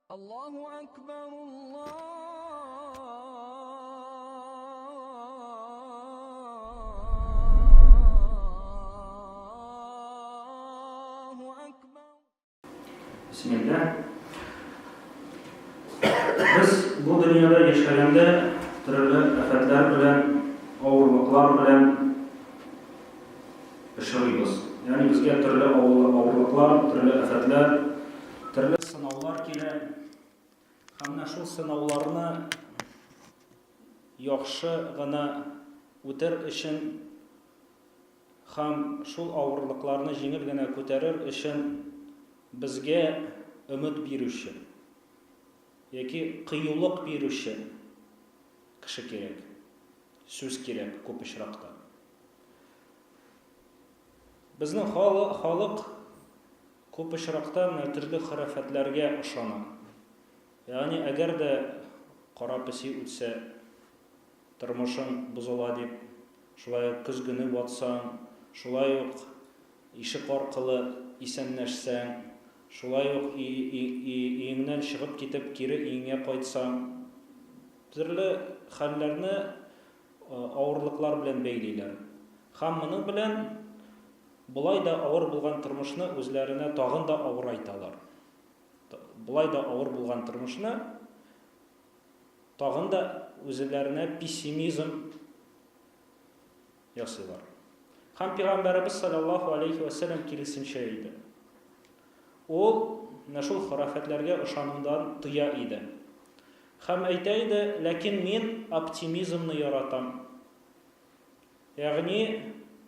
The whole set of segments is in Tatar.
Allahu Akbar, Allahu Akbar. Bismillah. Biz bu dunyoda yashaganda turli afatlar bilan, og'irliklar bilan yashaymiz. Ya'ni bizga turli og'irliklar, turli afatlar, turli sinovlar keladi. Hamma shu sinovlarni yaxshi g'ana o'tar uchun ham shul og'irliklarni yengil g'ana ko'tarir uchun bizga umid beruvchi yoki qiyinlik beruvchi kishi kerak, so'z kerak ko'p ishroqda. Bizning xalq ko'p ishroqda turli xurafatlarga ishonadi. Ya'ni agarda qora pisi o'tsa, turmushing buziladi deb, shulay kuzgunib o'tsang, shulay yo'q eshik orqali isanlashsang, shulay yo'q uyingdan chiqib ketib kiri uyingga qaytsang, turli hollarni og'irliklar bilan beylaylar. Hammaning bilan bulay da ağır bo'lgan turmushni o'zlarini tag'in da ağır aytalar. Bulay da ağır bo'lgan turmushni tag'in da o'zlarini pessimizm yasaylar. Ham Peygamberimiz sallallohu alayhi va sallam kirisincha edi. O nashul xurafatlarga ishonimdan tiya edi. Ham aytaydi, lakin men optimizmni yaratam. Ya'ni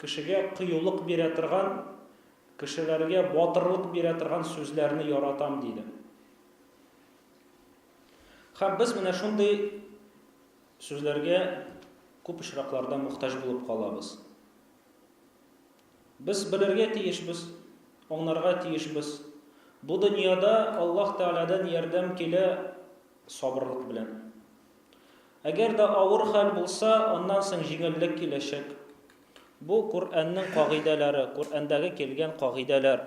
kishiga qiyinlik bera turgan, kishilarga botirlik bera turgan so'zlarni yaratam deydi. Ham biz mana shunday so'zlarga ko'p ishroqlarda muhtoj bo'lib qolamiz. Biz bilirga tiyishmiz, onlarga tiyishmiz. Bu dunyoda Alloh taoladan yordam kela sabrlik bilan. Agarda og'ir hal bo'lsa, ondan so'ng yengillik kelashak. Bu Qur'onning qoidalari, Qur'ondagi kelgan qoidalar,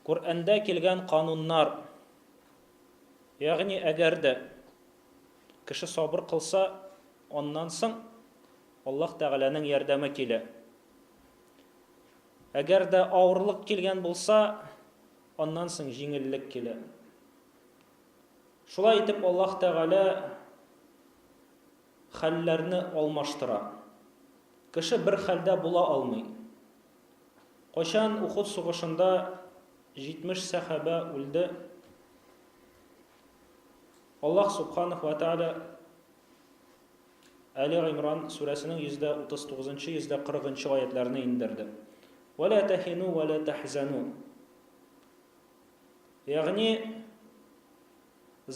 Qur'onda kelgan qonunlar. Ya'ni agarda kishi sabr qilsa, ondan so'ng Alloh taolaning yordami keladi. Agarda og'irlik kelgan bo'lsa, ondan so'ng yengillik keladi. Shulay etib Alloh taola hallarni almashtiradi. Kishi bir halda bo'la olmaydi. Qachon Uhud sug'ushida 70 sahaba o'ldi. Alloh subhanahu va taala Ali Imron surasining 139-140 oyatlarini indirdi. Va la tahinu va la tahzanu. Ya'ni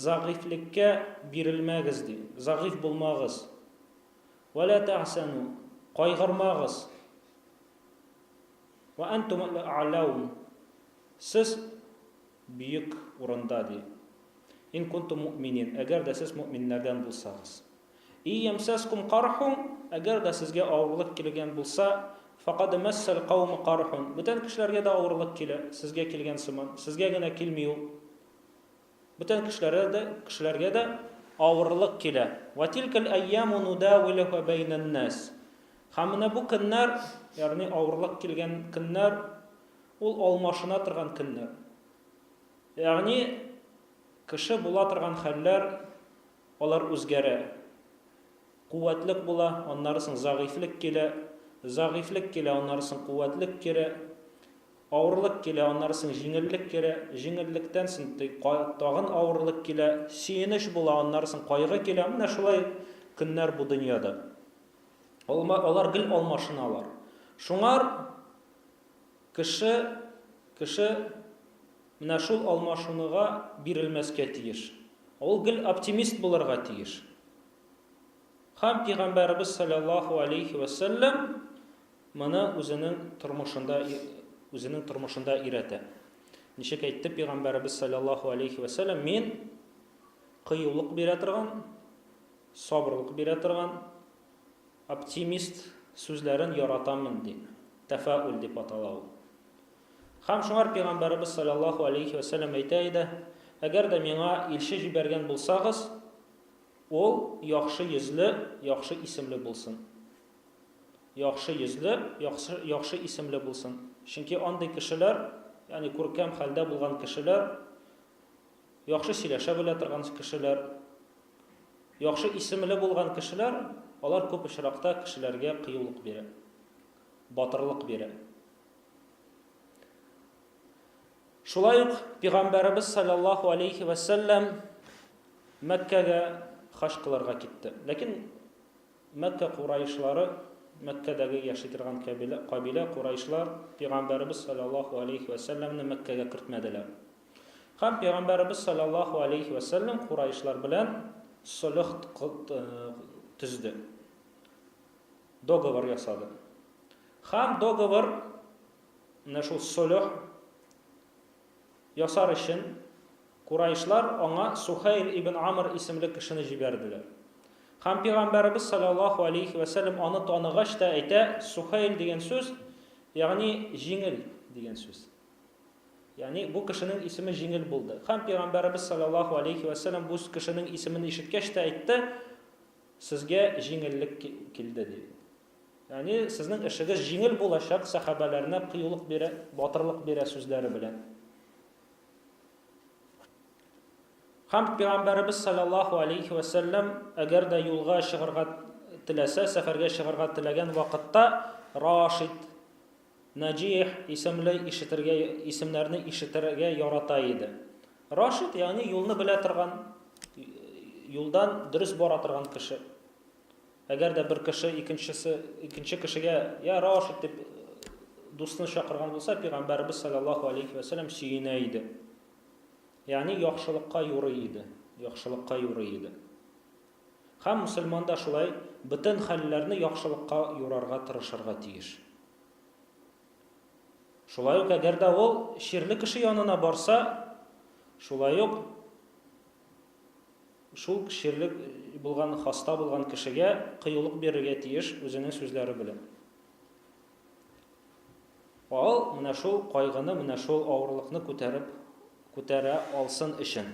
zag'iflikka berilmagiz deydi. Zag'if bo'lmagiz. Va la tahsanu. Qayg'urmagiz. Va antum a'laun. Siz buyuk o'rinda deydi. In kuntum mu'minin. Agarda siz mu'minlardan bo'lsangiz. Iyamsaskum qarhun. Agarda sizga og'irlik kelgan bo'lsa, faqad massal qawm qarhun. Butun kishilarga da og'irlik keladi. Sizga kelgan simon, sizgagina kelmiyor. Butun kishilarga da og'irlik keladi. Va tilkal ayyamu nudawiluha baynan nas. Hamına bu kunlar, ya'ni og'irlik kelgan kunlar, ul almashina turgan kunlar. Ya'ni kishi bo'la turgan hollar, ular o'zgaradi. Quvvatlik bo'la, onlarning zag'iflik kela, zag'iflik kela, onlarning quvvatlik kela, og'irlik kela, onlarning yengillik kela, yengillikdan so'ng tag'in og'irlik kela, siyinish bo'la, onlarning qayg'u kela. Mana shulay kunlar bu dunyoda. Ular gil almashinalar. Şunlar kishi mana shul almashinuga berilmasga tiyish. Ol gil optimist bo'larga tiyish. Ham Peygamberimiz sallallohu alayhi va sallam mana o'zining turmushida irata. Nishak aytdi Peygamberimiz sallallohu alayhi va sallam, men qiyinlik bera turgan, sabrlik bera turgan optimist so'zlarini yarataman deydi. Tafaul deb ataladi. Ham shunlar Peygamberimiz sallallohu alayhi va sallam aytaydi, әгәр дә миңа илче җибәргән булсагыз, ул яхшы йөзле, яхшы исемле булсын. Яхшы йөзле, яхшы исемле булсын. Чөнки андый кешеләр, ягъни күркәм хәлдә булган кешеләр, яхшы сөйләшә белә торган кешеләр, яхшы исемле булган кешеләр, алар күп очракта кешеләргә кыюлык бирә, батырлык бирә. Шулай ук Пәйгамбәрбез саллаллаху алейхи ва саллям Мәккәгә хаҗ кылырга китте. Ләкин Мәккә курайшлары, Мәккәдәге яши торган кабилә курайшлар Пәйгамбәрбез саллаллаху алейхи ва саллямны Мәккәгә кертмәделәр. Һәм Пәйгамбәрбез саллаллаху алейхи ва саллям курайшлар белән сулх төзде. Договор ясады. Һәм договор шул сулх ясар өчен курайшлар аңа Сухайл ибн Амр исемле кешене җибәрделәр. Һәм Пәйгамбәрбез саллаллаху алейхи ва саллям аны таныгач та әйтә, Сухайл дигән сүз, ягъни җиңел дигән сүз. Ягъни бу кешенең исеме җиңел булды. Һәм Пәйгамбәрбез саллаллаху алейхи ва саллям бу кешенең исемен ишеткәч та әйтте, сезгә җиңеллек килде ди. Ягъни сезнең эшегез җиңел булачак, сахабаларына кыюлык бирә, батырлык бирә сүзләре белән. Һәм Пәйгамбәрбез саллаллаху алейхи ва саллям әгәр дә юлга чыгарга теләсә, сәфәргә чыгарга теләгән вакытта Рашид, Наҗих исемнәрне ишетергә ярата иде. Рашид, ягъни юлны белә торган, юлдан дөрес бара торган кеше. Әгәр дә бер кеше икенче кешегә я Рашид дип дусын чакырган булса, Пәйгамбәрбез саллаллаху алейхи ва саллям сөенә иде. Ягъни яхшылыкка юрый иде, яхшылыкка юрый иде. Һәм мусульман да шулай бөтен хәлләрне яхшылыкка юрарга тырышырга тиеш. Шулай ук әгәр дә ул ширле кеше янына барса, шулай ук шул ширле булган, хаста булган кешегә кыюлык бирергә тиеш үзенең сүзләре белән. Ул менә шул кайгыны, менә шул авырлыкны күтәрә алсын өчен.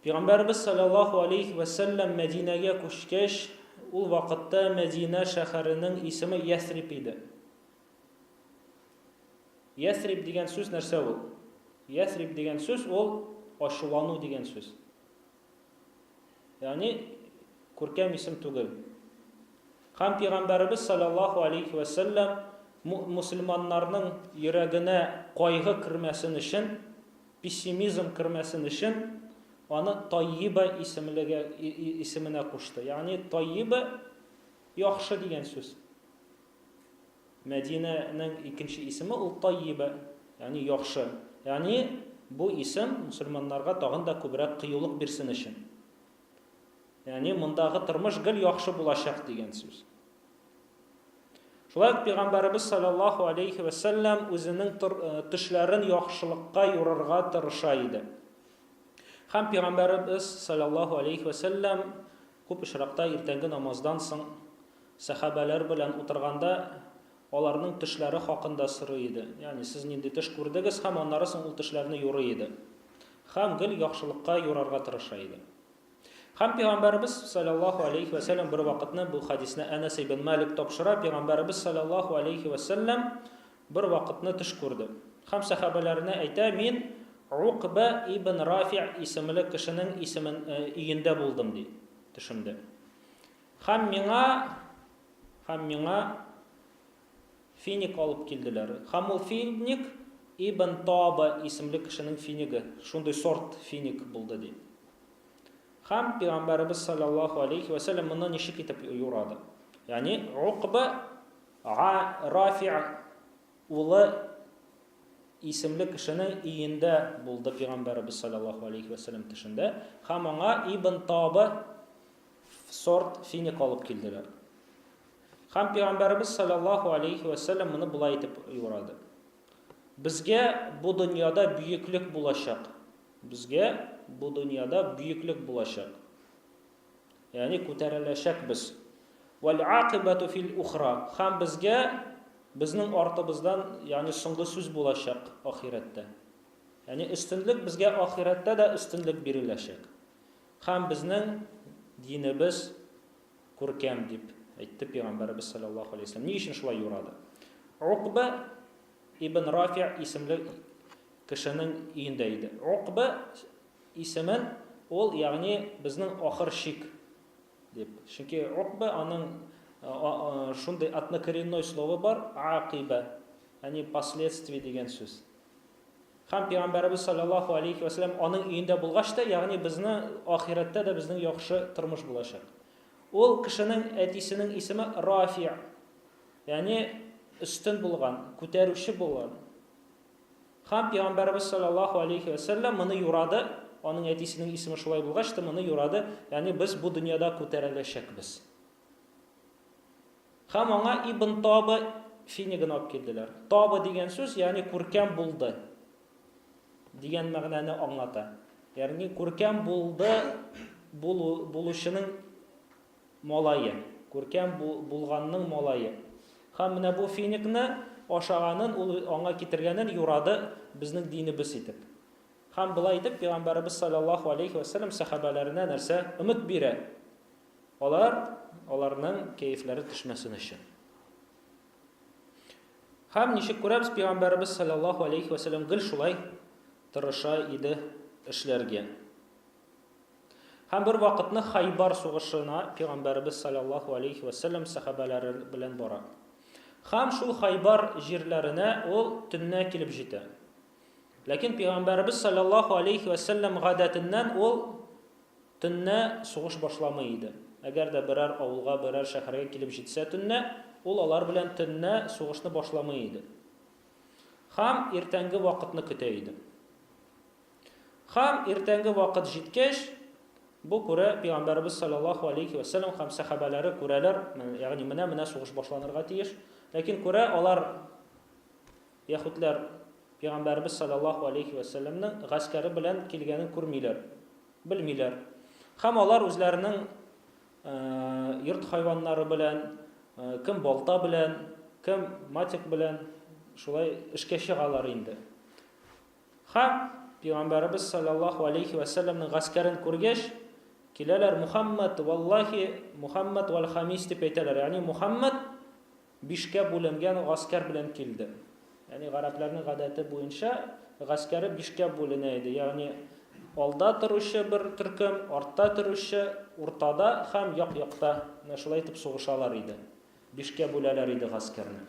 Пәйгамбәрбез саллаллаху алейхи ва саллям Мәдинәгә күчкәч, ул вакытта Мәдинә шәһәренең исеме Ясриб иде. Ясриб дигән сүз нәрсә ул? Ясриб дигән сүз ул ачулану дигән сүз. Ягъни күркәм исем түгел. Һәм Пәйгамбәрбез саллаллаху алейхи ва саллям мусульманнарның йөрәгенә кайгы кирмәсен өчен, пессимизм кирмәсен өчен аны Тайиба исеменә кушты. Ягъни Тайиба яхшы дигән сүз. Мәдинәнең икенче исеме ул Тайиба, ягъни яхшы. Ягъни бу исем мусульманнарга тагын да күбрәк кыюлык бирсен өчен. Ягъни мондагы тормыш гел яхшы булачак дигән сүз. Шулай Пәйгамбәрбез саллаллаху алейхи ва саллям үзенең төшләрен яхшылыкка юрарга тырыша иде. Һәм Пәйгамбәрбез саллаллаху алейхи ва саллям күп очракта иртәнге намаздан соң сахабалар белән утырганда аларның төшләре хакында сорый иде. Ягъни сез нинди төш күрдегез, һәм аннары соң ул төшләрне юрый иде. Һәм гел яхшылыкка юрарга тырыша иде. Һәм Пәйгамбәрбез саллаллаху алейхи ва саллям бер вакытны бу хадисне Анас ибн Малик тапшыра, Пәйгамбәрбез саллаллаху алейхи ва саллям бер вакытны төш күрде. Һәм сахабаларына әйтә, мин Уқба ибн Рафи' исемле кешенең өендә булдым ди, төшемдә. Һәм миңа финик алып килделәр. Һәм ул финик ибн Таба исемле кешенең финиге, шундый сорт финик булды ди. Һәм Пәйгамбәрбез саллаллаху алейхи ва саллям моны ничек итеп юрады? Ягъни Уқба Рафи' улы исемле кешенең өендә булды Пәйгамбәрбез саллаллаху алейхи ва саллям төшендә, һәм аңа ибн Таба сорт финик алып килделәр. Һәм Пәйгамбәрбез саллаллаху алейхи ва саллям моны булай итеп юрады. Безгә бу дөньяда бөеклек булачак. Безгә бу дөньяда бөеклек булачак. Ягъни күтәреләчәк без. Вал акибату фил ухра. Һәм безгә безнең артыбыздан, ягъни соңгы сүз булачак ахирәттә. Ягъни өстенлек безгә ахирәттә дә өстенлек биреләчәк. Һәм безнең динебез күркәм дип әйтте Пәйгамбәрбез саллаллаһу алейһи ва саллям. Ни өчен шулай юрады? Уқба ибн Рафи исемле кешенең өендә иде. Уқба исемен ул, ягъни безнең ахыр шик дип. Чөнки Уқба аның шундый однокоренной словы бар, ақиба, ягъни последствия дигән сүз. Һәм Пәйгамбәрбез саллаллаһу алейһи ва саллям аның өендә булгач та, ягъни безнең ахирәттә дә безнең яхшы тормыш булачак. Ул кешенең әтисенең исеме Рафи, ягъни üstün булган, күтәрүче булган. Һәм Пәйгамбәрбез саллаллаһу алейһи ва саллям моны юрады, аның әтисенең исеме шулай булгач та моны юрады, ягъни без бу дөньяда күтәреләчәкбез. Һәм аңа Ибн Таба финигын алып килделәр. Таба дигән сүз, ягъни күркәм булды дигән мәгънәне аңлата. Ягъни күркәм булды булучының малайы, күркәм булганның малайы. Һәм менә бу финикны ашаганын, ул аңа китергәнен юрады безнең динебез итеп. Һәм булай итеп Пәйгамбәрбез саллаллаһу алейһи ва саллям сахабаларына нәрсә өмет бирә. Аларның кәефләре төшмәсен өчен. Һәм ничек күрәбез, Пәйгамбәрбез саллаллаһу алейһи ва саллям гел шулай тырыша иде эшләргә. Һәм бер вакытны Хайбар сугышына Пәйгамбәрбез саллаллаһу алейһи ва саллям сахабалары белән бара. Һәм шул Хайбар җирләренә ул төннә килеп җитә. Ләкин Пәйгамбәрбез саллаллаһу алейһи ва саллям гадәтеннән ул төннә сугыш башламый иде. Әгәр дә берәр авылга, берәр шәһәргә килеп җитсә төннә, ул алар белән төннә сугышны башламый иде. Һәм иртәнге вакытны көтә иде. Һәм иртәнге вакыт җиткәч, бу күрә Пәйгамбәрбез саллаллаһу алейһи ва саллям һәм сахабалары күрәләр, ягъни менә сугыш башланырга тиеш. Ләкин күрә алар яһүдләр Пәйгамбәрбез саллаллаһу алейһи ва саллямның гаскәре белән килгәнен күрмиләр, белмиләр. Һәм алар үзләренең йорт хайваннары белән, кем балта белән, кем матик белән шулай эшкә чыгалар инде. Һәм Пәйгамбәрбез саллаллаһу алейһи ва саллямның гаскәрен күргәч, киләләр Мухаммад, валлаһи Мухаммад вал хамис дип әйтәләр. Ягъни Мухаммад 5кә бүленгән гаскәр белән килде. Ягъни гарәпләрнең гадәте буенча гаскәре 5кә бүленә иде. Ягъни алда торучы бер төркем, артта торучы, уртада һәм як-якта шулай итеп сугышалар иде. 5кә бүләләр иде гаскәрне.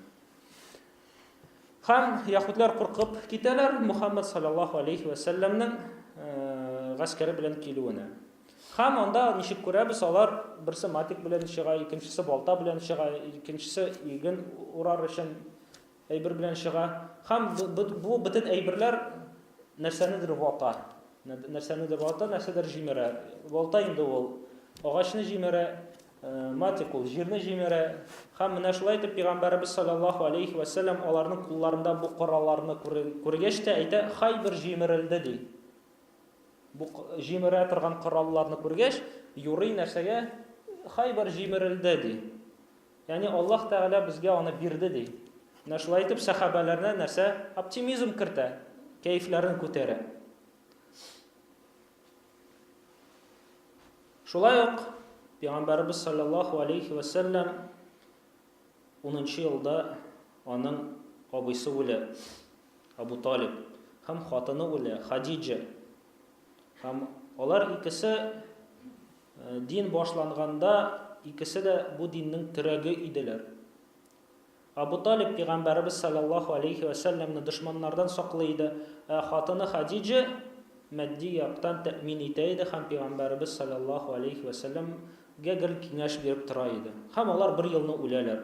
Һәм яһүдләр куркып китәләр Мухаммад саллаллаһу алейһи ва саллямның гаскәре белән килүенә. Һәм анда ничек күрәбез, алар берсе матик белән чыга, икенчесе балта белән чыга, икенчесе иген урар өчен әйбер белән чыга. Һәм бу бөтен әйберләр нәрсәнедер вата. Нәрсәнедер вата, нәрсәдер җимерә. Балта инде ул агачны җимерә, матик ул җирне җимерә. Һәм менә шулай итеп Пәйгамбәрбез саллаллаһу алейһи ва саллям аларның кулларында бу коралларны күргәч тә әйтә, Хайбар җимерелде ди. Бу җимерә торган коралларны күргәч, юрый нәрсәгә? Хайбар җимерелде ди. Ягъни Аллаһ Тәгалә безгә аны бирде ди. Менә шулай итеп сахабаларына нәрсә? Оптимизм кертә, кәефләрен күтәрә. Шулай ук Пәйгамбәрбез саллаллаһу алейһи ва саллям 10нчы елда аның абыйсы үлә, Абу Талиб, һәм хатыны үлә, Хадиджа. Һәм алар икесе дин башланганда икесе дә бу диннең терәге иделәр. Абу Талиб Пәйгамбәрбез саллаллаһу алейһи ва саллямны дошманнардан саклый иде. Хатыны Хадиджа матди яктан тәэмин итә иде һәм Пәйгамбәрбез саллаллаһу алейһи ва саллямга гел киңәш биреп тора иде. Һәм алар бер елны үләләр.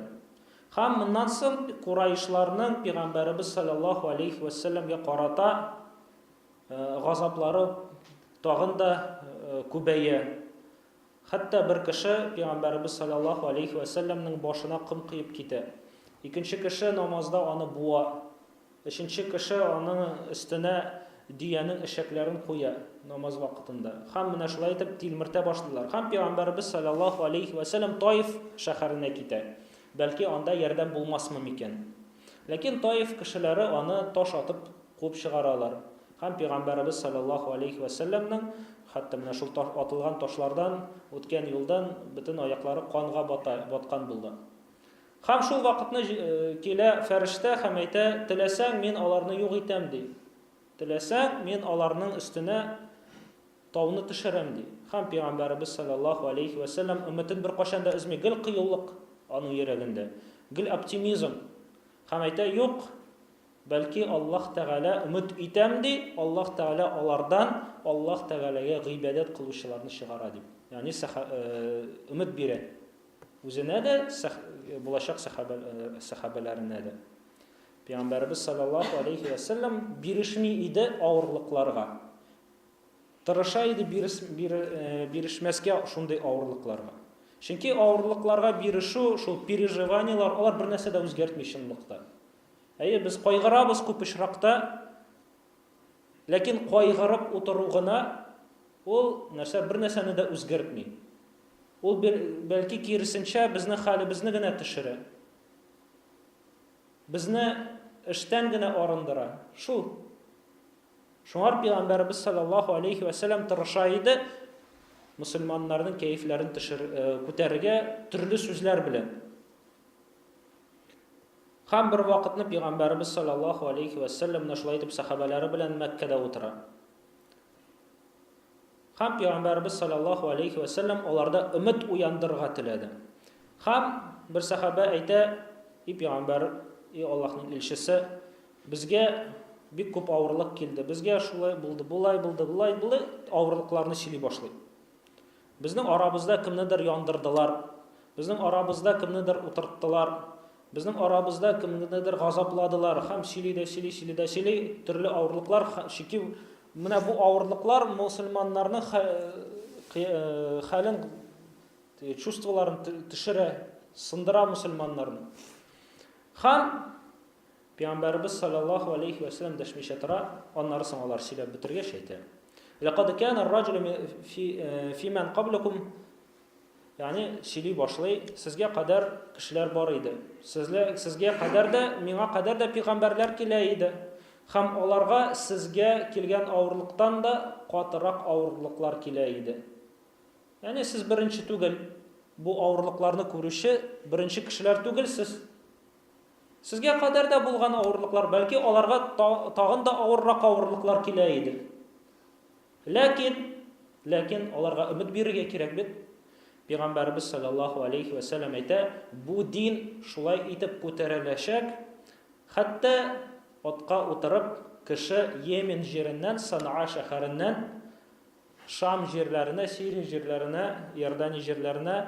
Һәм моннан соң Курайшларның Пәйгамбәрбез саллаллаһу алейһи ва саллямга карата газаплары тагын да күбәя. Хәтта бер кеше Пәйгамбәрбез саллаллаһу алейһи ва саллямның башына кым кыеп китә. Икенче кеше намазда аны буа. Өченче кеше аның өстенә диянең эшәкләрен куя намаз вакытында. Һәм менә шулай итеп тилмертә башлыйлар. Һәм Пәйгамбәрбез саллаллаһу алейһи ва саллям Таиф шәһәренә китә. Бәлки анда ярдәм булмасмы микән? Ләкин Таиф кешеләре аны таш атып куып чыгаралар. Һәм Пәйгамбәрбез саллаллаһу алейхи ва сәлләмнең хәтта менә шул атылган ташлардан үткән юлдан бөтен аяклары канга баткан булды. Һәм шул вакытны килә фәрештә һәм әйтә: "Теләсәң, мин аларны юк итәм" ди. "Теләсәң, мин аларның өстенә тауны төшерәм" ди. Һәм Пәйгамбәрбез саллаллаһу алейхи ва сәлләм өммәтен бер кашан да өзми, гел кыюлык аның йөрәгендә, гел оптимизм. Һәм әйтә: "Юк, бәлки Аллаһ Тәгалә өмет итәм" ди. Аллаһ Тәгалә алардан Аллаһ Тәгаләгә гыйбадәт кылучыларны чыгара дип. Ягъни өмет бирә. Үзенә дә, булачак сахабаларына да. Пәйгамбәрбез саллаллаһу алейхи ва сәлләм бирешми иде авырлыкларга. Тырыша иде бирешмәскә шундый авырлыкларга. Чөнки авырлыкларга бирешү, шул переживаниялар, алар бер нәрсә дә үзгәртми чынлыкта. Без кайгырабыз күп очракта, ләкин кайгырып утыру гына ул бер нәрсәне дә үзгәртми. Ул бәлки киресенчә безне хәлебезне генә төшерә. Безне эштән генә арындыра. Шуңар Пәйгамбәрбез саллаллаһу алейхи ва сәлләм тырыша иде мусламаннарның кәефләрен күтәрергә төрле сүзләр белән. Һәм бер вакытны Пәйгамбәрбез саллаллаһу алейхи ва сәлләм шулай итеп сахабалары белән Мәккәдә утыра. Һәм Пәйгамбәрбез саллаллаһу алейхи ва сәлләм аларда өмет уяндырырга теләде. Һәм бер сахаба әйтә: "Пәйгамбәр, Аллаһның илчесе, безгә бик күп авырлык килде. Безгә шулай булды, булай булды, авырлыкларны сөйли башлый. Безнең арабызда кемнедер яндырдылар. Безнең арабызда кемнедер утырттылар. Безнең арабызда кемнедер газапладылар." Һәм сөйли төрле авырлыклар. Чөнки менә бу авырлыклар мусламаннарның хәлен, чувстволарын төшерә, сындыра мусламаннарны. Һәм Пәйгамбәрбез саллаллаһу алейхи ва сәлләм дәшмичә тора, аннары соң алар сөйләп бетергәч әйтә: "Лaqad kana ar-rajulu fi man qablakum", ягъни сөйли башлый, "Сезгә кадәр кешеләр бар иде. Сезгә кадәр дә, миңа кадәр дә пәйгамбәрләр килә иде. Һәм аларга сезгә килгән авырлыктан да катырак авырлыклар килә иде. Ягъни сез беренче түгел, бу авырлыкларны күрүче беренче кешеләр түгелсез. Сезгә кадәр дә булган авырлыклар, бәлки аларга тагын да авыррак авырлыклар килә иде. Ләкин аларга өмет бирергә кирәк бит." Пәйгамбәрбез саллаллаһу алейхи ва сәлләм әйтә: "Бу дин шулай итеп күтәреләчәк, хәтта атка утырып кеше Йемен җиреннән, Санаа шәһәреннән Шам җирләренә, Сирия җирләренә, Иордания җирләренә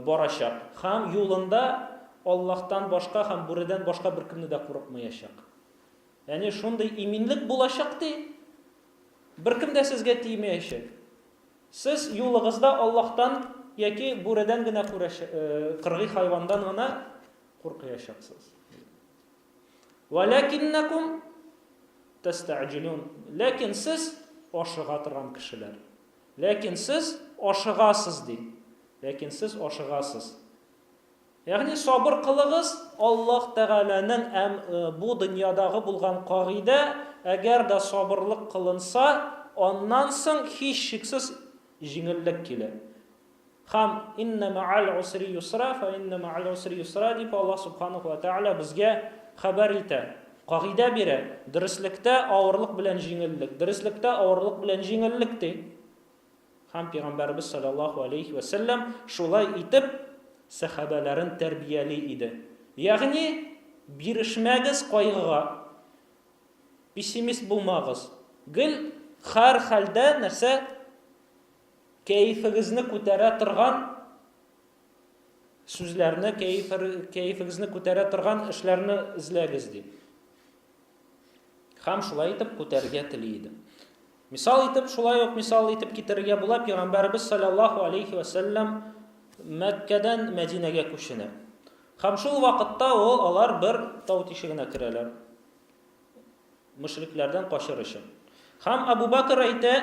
барачак. Һәм юлында Аллаһтан башка һәм бүредән башка беркемне дә курыкмаячак. Ягъни шундый иминлек булачак ди. Беркем дә сезгә тимәячәк. Сез юлыгызда Аллаһтан яки бүредән генә кыргый хайвандан гына куркыячаксыз. Валакиннакум тастаҗилун. Ләкин сез ашыга торган кешеләр. Ләкин сез ашыгасыз ди. Ләкин сез ашыгасыз. Ягъни сабыр кылыгыз, Аллаһ Тәгаләнең бу дөньядагы булган кагыйдә, әгәр дә сабырлык кылынса, аннан соң һич шиксез җиңеллек килә. Һәм инна ма'ал усри юсра, фа инна ма'ал усри юсра дип Аллаһ субханаһу ва тааля безгә хәбәр итә. Кагыйдә бирә. Дөреслектә авырлык белән җиңеллек, дөреслектә авырлык белән җиңеллек ди. Һәм Пәйгамбәрбез саллаллаһу алейхи ва сәлләм шулай итеп сахабаларын тәрбияли иде. Ягъни бирешмәгез кайгыга. Пессимист булмагыз. Гел һәр хәлдә нәрсә кәефегезне күтәрә торган сүзләрне, кәефегезне күтәрә торган эшләрне эзләгез ди. Һәм шулай итеп күтәргә тели иде. Мисал итеп китерергә була, Пәйгамбәрбез саллаллаһу алейхи ва сәлләм Мәккәдән Мәдинәгә күченә. Һәм шул вакытта алар бер тау тишегенә керәләр. Мөшрикләрдән качыр өчен. Һәм Абу Бакр әйтә,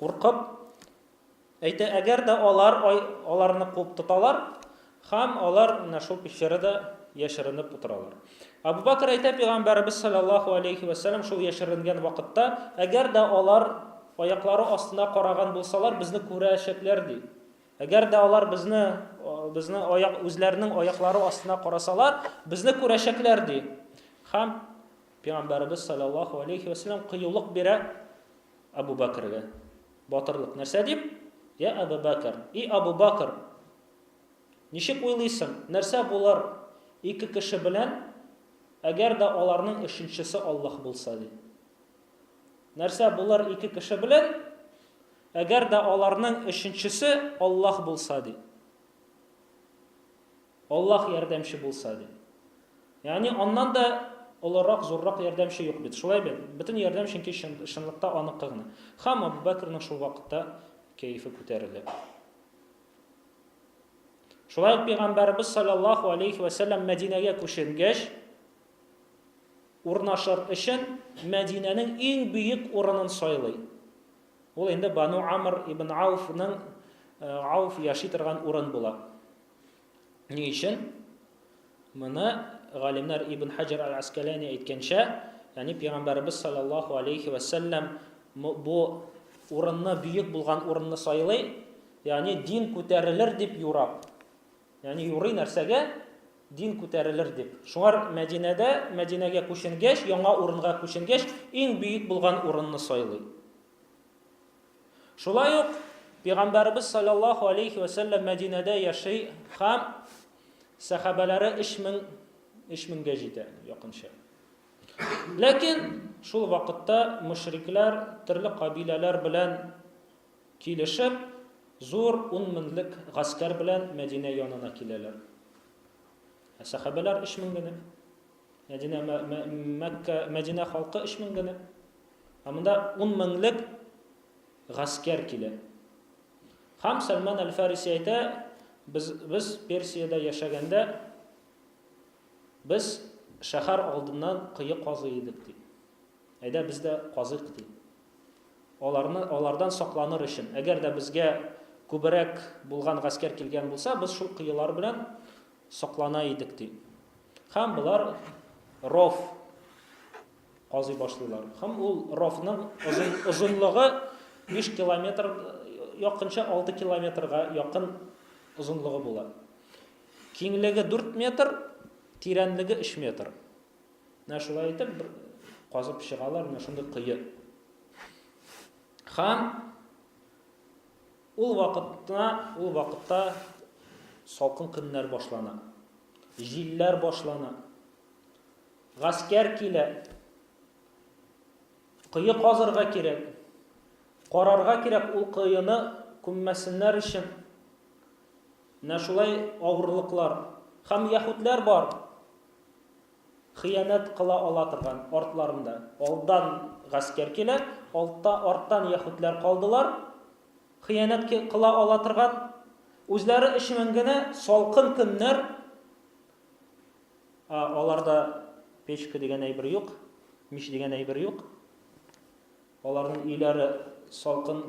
куркып, әгәр дә аларны куып тоталар, һәм алар шул пещерада яшеренеп утыралар. Абу Бакр әйтә, Пәйгамбәрбез саллаллаһу алейхи ва саллям шул яшеренгән вакытта, әгәр дә алар аяклары астына караган булсалар, безне күрәчәкләр ди. Әгәр дә алар безне үзләренең аяклары астына карасалар, безне күрәчәкләр ди. Һәм Пәйгамбәрбез саллаллаһу алейхи ва саллям кыюлык бирә Абу Бакрга. Батырлык нәрсә дип? Я Абу Бакр, и Абу Бакр, ничек уйлыйсың, нәрсә булар ике кеше белән, әгәр дә аларның өченчесе Аллаһ булса ди. Нәрсә булар ике кеше белән, әгәр дә аларның өченчесе Аллаһ булса ди. Аллаһ ярдәмче булса ди. Ягъни аннан да олорак, зуррак ярдәмче юк бит. Шулай бит. Бөтен ярдәм чөнки чынлыкта аныкы гына. Һәм Абу Бакрның шул вакытта кәефе күтәрелә. Шулай Пәйгамбәрбез саллаллаһу алейхи ва саллям Мәдинәгә күченгәч, урнашыр өчен Мәдинәнең иң бөек урынын сайлый. Ул инде Бану Амр ибн Ауф яши торган урын була. Ни өчен? Моны галимнәр Ибн Хаҗар аль-Аскалани әйткәнчә, ягъни Пәйгамбәрбез саллаллаһу алейхи ва саллям бу урынны, бөек булган урынны сайлый, ягъни дин күтәрелер дип юрап. Ягъни юрый нәрсәгә? Дин күтәрелер дип. Шуңар Мәдинәгә күченгәч, яңа урынга күченгәч, иң бөек булган урынны сайлый. Шулай ук Пәйгамбәрбез саллаллаһу алейхи ва саллям Мәдинәдә яши һәм сахабалары 3000-га җитә якынча. Ләкин шул вакытта мушриклар төрле кабиләләр белән килешеп, зур 10 меңлек гаскәр белән Мәдинә янына киләләр. Сахабалар 3000 генә. Мәдинә халкы 3000 генә. Монда 10 меңлек гаскәр килә. Һәм Сальман аль-Фариси әйтә, biz Персиядә яшәгәндә biz шәһәр алдыннан кыйы казый идек ди. Әйдә без дә казыйк ди. Алардан сакланыр өчен. Әгәр дә безгә күбрәк булган гаскәр килгән булса, без шул кыйлар белән саклана идек ди. Һәм булар Роф казый башлыйлар. Һәм ул Рофның озынлыгы 5 километр, якынча 6 километрга якын озынлыгы була. Киңлеге 4 метр, тирәнлеге 3 метр. Шулай итеп казып чыгалар, шундый кыйы. Һәм ул вакытта салкын көннәр башлана. Җилләр башлана. Гаскәр килә. Кыйы казырга кирәк. Карарга кирәк ул кыйыны күммәсеннәр өчен. Шулай авырлыклар. Һәм яһудлар бар. Хыянат кыла ала торган артларында. Алдан гаскәр килә, арттан яһудлар калдылар. Хыянат кыла ала торган, үзләре 3000 генә салкын көннәр. Аларда печка дигән әйбер юк, мич дигән әйбер юк. Аларның өйләре салкын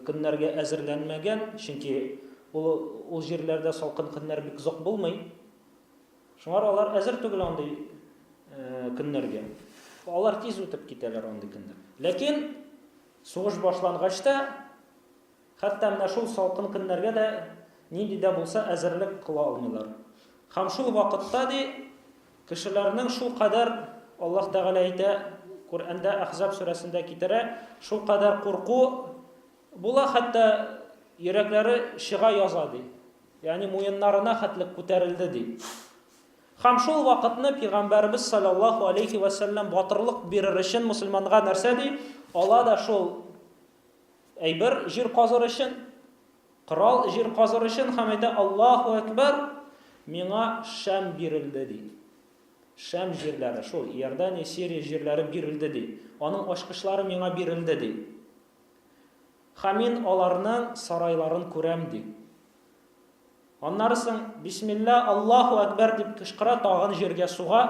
көннәргә әзерләнмәгән, чөнки ул җирләрдә салкын көннәр бик зук булмый. Шуңар алар әзер түгел андый көннәргә. Алар тиз үтеп китәләр андый көннәр. Ләкин сугыш башлангач та, хәтта менә шул салкын көннәргә дә нинди дә булса әзерлек кыла алмыйлар. Һәм шул вакытта ди кешеләрнең шул кадәр, Аллаһ Тәгалә әйтә, Коръәндә Ахзаб сүрәсендә китерә, шул кадәр курку була, хәтта йөрәкләре чыга яза ди. Ягъни муеннарына хәтлек күтәрелде ди. Һәм шул вакытны Пәйгамбәрбез саллаллаһу алейхи ва саллям батырлык бирер өчен мусламанга нәрсә ди? Ала да шул әйбер җир казыр өчен, корал җир казыр өчен, һәм әйтә: Аллаһу акбар, миңа Шам бирелде ди. Шам җирләре, шул Иордания, Сирия җирләре бирелде ди. Аның ачкычлары миңа бирелде ди. Һәм мин аларның сарайларын күрәм ди. Аннары соң бисмилла, Аллаһу акбар дип кычкыра, тагын җиргә суга.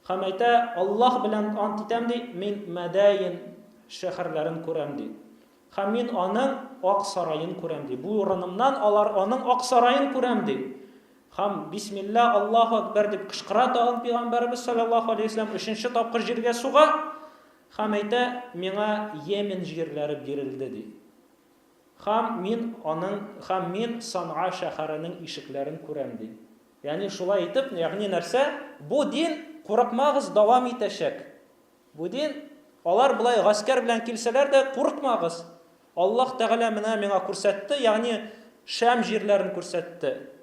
Һәм әйтә: Аллаһ белән ант итәм ди, мин Мәдәйин шәһәрләрен күрәм ди. Һәм мин аның ак сарайын күрәм ди. Бу урынымнан алар аның ак сарайын күрәм ди. Хам бисмилла, Аллаху акбар дип кычкыра тагын Пәйгамбәрбез саллаллаху алейхи ва саллям өченче тапкыр җиргә суга. Хам әйтә, миңа Йемен җирләре бирелде ди. Хам мин Санаа шәһәренең ишекләрен күрәм ди. Ягъни шулай итеп, ягъни нәрсә? Бу дин курыкмагыз, дәвам итәчәк. Бу дин алар булай гаскәр белән килсәләр дә курыкмагыз. Аллаһ Тәгалә менә миңа күрсәтте, ягъни Шам җирләрен күрсәтте.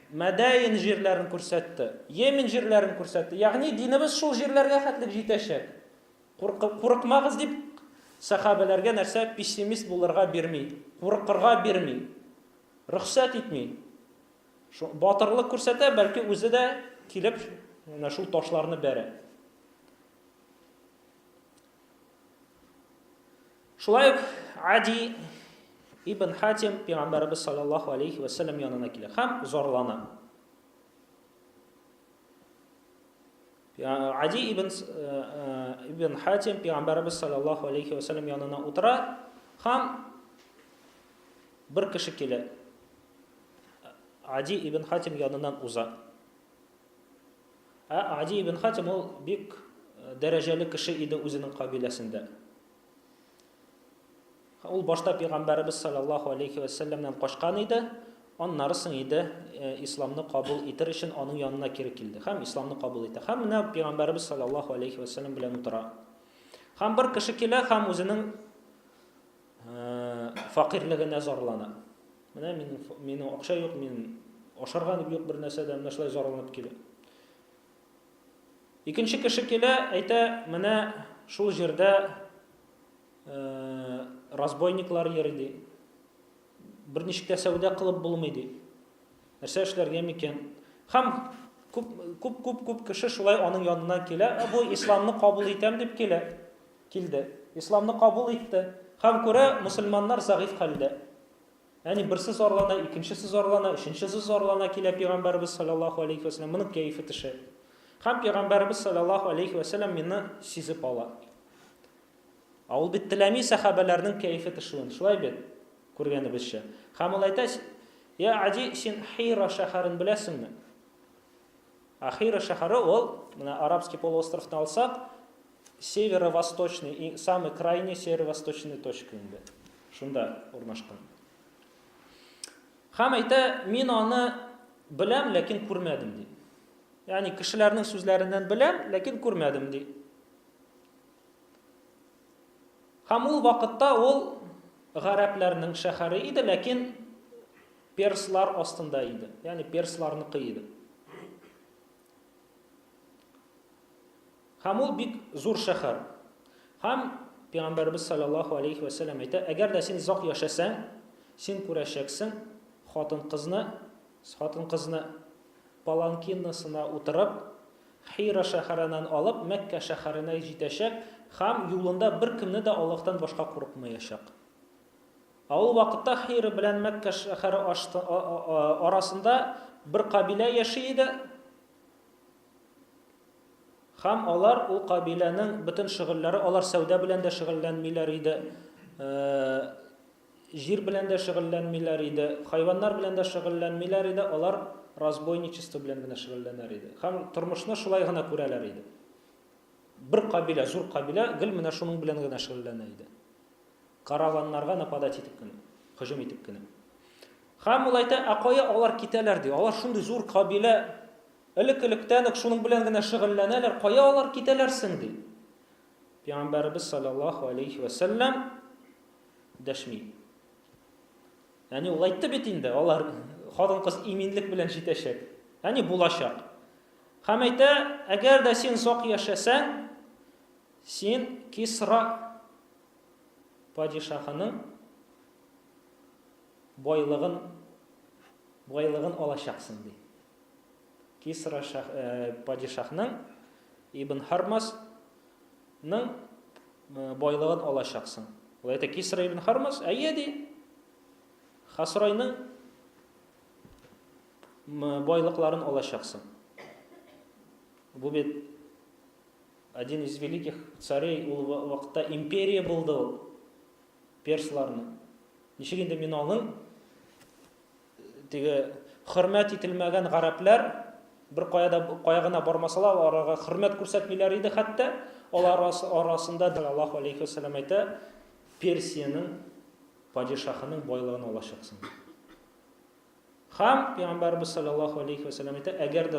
Мәдәин җирләрен күрсәтте. Йемен җирләрен күрсәтте. Ягъни динебез шул җирләргә хәтлек җитәчәк. Курыкмагыз дип сахабаларга нәрсә пессимист булырга бирми, курыкырга бирми, рөхсәт итми. Батырлык күрсәтә, бәлки үзе дә килеп шул ташларны бәрә. Шулай Ади ибн Хатим Пәйгамбәрбез саллаллаху алейхи ва саллям янына килә һәм зарлана. Ади ибн Хатим Пәйгамбәрбез саллаллаху алейхи ва саллям янына утыра һәм бер кеше килә. Ади ибн Хатим яныннан уза. Ади ибн Хатим ул бик дәрәҗәле кеше иде үзенең кабиләсендә. Ул башта Пәйгамбәрбез саллаллаху алейхи ва саллямнан качкан иде, аннары соң иде исламны кабул итер өчен аның янына кире килде. Һәм исламны кабул итә. Һәм менә Пәйгамбәрбез саллаллаху алейхи ва саллям белән утыра. Һәм бер кеше килә һәм үзенең фақирлыгына зарлана. Менә минем акча юк, мин ашарга юк бер нәрсә дә, менә шулай зарланып килә. Икенче кеше килә, әйтә, менә шул җирдә разбойниклар йөри ди. Бер ничек тә сәүдә кылып булмый ди. Нәрсә эшләргә микән? Һәм күп кеше шулай аның янына килә. Бу исламны кабул итәм дип килде. Исламны кабул итте. Һәм күрә мусламаннар загыйф хәлдә. Ягъни берсе зарлана, икенчесе зарлана, өченчесе зарлана килә Пәйгамбәрбез саллаллаху алейхи ва саллям моның кәефе төшә. Һәм Пәйгамбәрбез саллаллаху алейхи ва саллям мине сизеп ала. Ул бит теләми сахабаларның кәефе төшүен, шулай бит күргәнебезчә. Һәм ул әйтә, "Я Ади, син Хира шәһәрен беләсеңме?" Хира шәһәре ул, менә арабский полуостровны алсак, северо-восточный и самый крайний северо-восточный точка инде. Шунда урнашкан. Һәм әйтә, "Мин аны беләм, ләкин күрмәдем" ди. Ягъни кешеләрнең сүзләреннән беләм, ләкин күрмәдем ди. Һәм ул вакытта ул гарәпләрнең шәһәре иде, ләкин перслар астында иде. Ягъни персларныкы иде. Һәм ул бик зур шәһәр. Һәм Пәйгамбәрбез саллаллаху алейхи ва саллям әйтә, әгәр дә син зак яшәсәң, син күрәчәксең хатын-кызны паланкинасына утырып, Хира шәһәреннән алып Мәккә шәһәренә җитәчәк, һәм юлында бер кемне дә Аллаһтан башка курыкмаячак. Ул вакытта Хира белән Мәккә шәһәре арасында бер кабилә яши иде. Һәм алар ул кабиләнең бөтен шөгыльләре, алар сәүдә белән дә шөгыльләнмиләр иде. Җир белән дә шөгыльләнмиләр иде, хайваннар белән дә шөгыльләнмиләр иде, алар разбойничество белән генә шөгыльләнәр иде. Һәм тормышны шулай гына күрәләр иде. Бер кабилә, зур кабилә, гел менә шуның белән генә шөгыльләнә иде. Караваннарга нападать итеп кенә, һөҗүм итеп кенә. Һәм ул әйтә, "Кая алар китәләр" ди. Алар шундый зур кабилә, элек-электән үк шуның белән генә шөгыльләнәләр, кая алар китәләр соң ди. Пәйгамбәрбез саллаллаху алейхи ва саллям дәшми. Ягъни ул әйтте бит инде, алар хатын-кыз иминлек белән җитәчәк. Ягъни булачак. Һәм әйтә, әгәр дә син сак яшәсәң, син Кисра падишаһының байлыгын алачаксың ди. Кисра падишаһның Ибн Хармасның байлыгын алачаксың. Ул әйтә, Кисра ибн Хармас, әйе ди. Хасрайның байлыкларын алачаксың. Бу бит один из великих царей, ул вакытта империя булды ул. Персларның. Ничек инде мин аның теге хөрмәт ителмәгән гарәпләр бер кая гына бармасалар, аларга хөрмәт күрсәтмиләр иде хәтта. Алар арасында Аллаһу алейхи ва саллям әйтә, Персиянең падишаһының байлыгын алачаксың. Һәм Пәйгамбәрбез саллаллаһу алейхи ва саллям әйтә, әгәр дә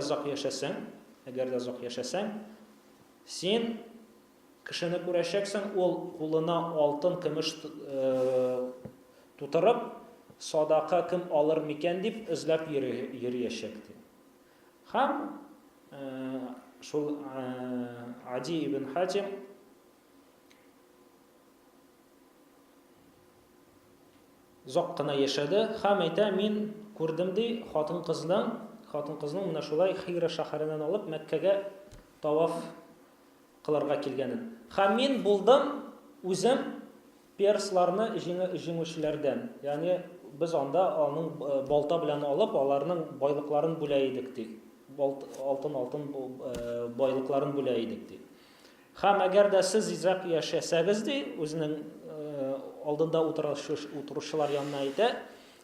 озак яшәсәң, син кешене күрәчәксең, ул кулына алтын, көмеш тутырып, садака кем алыр микән дип эзләп йөрәчәк. Һәм шул Ади ибн Хатим зак кына яшәде һәм әйтә, мин күрдем ди, хатын-кызның менә шулай Хира шәһәреннән алып Мәккәгә таваф кылырга килгәнен. Һәм мин булдым үзем персларны җиңүчеләрдән. Ягъни без анда аның балта белән алып, аларның байлыкларын бүлә идек ди. Алтын байлыкларын бүлә идек ди. Һәм әгәр дә сез израк яшәсәгез ди, үзенең алдында утыручылар янына әйтә,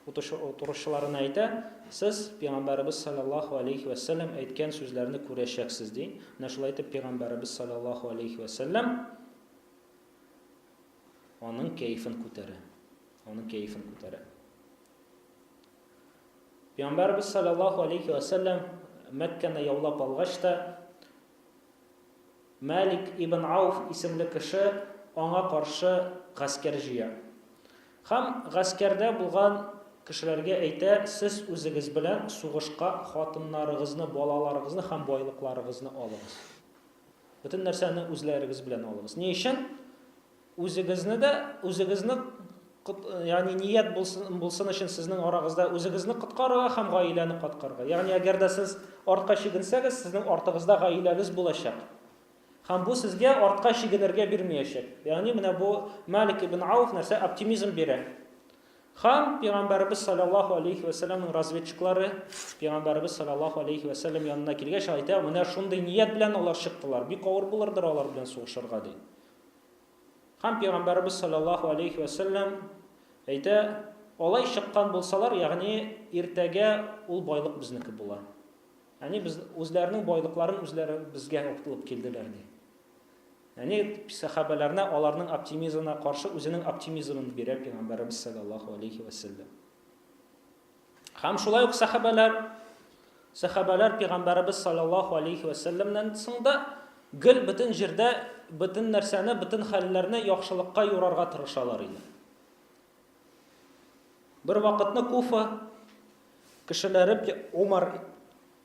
утыручыларына әйтә, сез Пәйгамбәрбез саллаллаһу алейхи ва саллям әйткән сүзләрне күрәчәксез ди. Менә шулай итеп Пәйгамбәрбез саллаллаһу алейхи ва саллям аның кәефен күтәрә. Пәйгамбәрбез саллаллаһу алейхи ва саллям Мәккәне яулап алгач та Малик ибн Ауф исемле кеше аңа каршы гаскәр җыя. Һәм гаскәрдә булган кешеләргә әйтә, сез үзегез белән сугышка хатыннарыгызны, балаларыгызны һәм байлыкларыгызны алыгыз. Бөтен нәрсәне үзләрегез белән алыгыз. Ни өчен? Үзегезне, ягъни ният булсын өчен сезнең арагызда үзегезне коткарырга һәм гаиләне коткарырга. Ягъни әгәр дә сез артка чигенсәгез, сезнең артыгызда гаиләгез булачак. Һәм бу сезгә артка чигенергә бирмәячәк. Ягъни менә бу Малик ибн Ауф нәрсә оптимизм бирә. Һәм Пәйгамбәрбез саллаллаһу алейхи ва саллямның разведчиклары Пәйгамбәрбез саллаллаһу алейхи ва саллям янына килгәч әйтә, менә шундый ният белән алар чыктылар. Бик авыр булырдыр алар белән сугышырга ди. Һәм Пәйгамбәрбез саллаллаһу алейхи ва саллям әйтә, алай чыккан булсалар, ягъни иртәгә ул байлык безнеке була. Ягъни без үзләренең байлыкларын үзләре безгә алып килделәр ди. Ягъни сахабаларына аларның оптимизмына каршы үзенең оптимизмын бирә Пәйгамбәрбез саллаллаһу алейхи ва саллям. Һәм шулай ук сахабалар Пәйгамбәрбез саллаллаһу алейхи ва саллямнан соңда гел бөтен җирдә бөтен нәрсәне, бөтен хәлләрне яхшылыкка юрарга тырышалар иде. Бер вакытны Куфа кешеләре Умар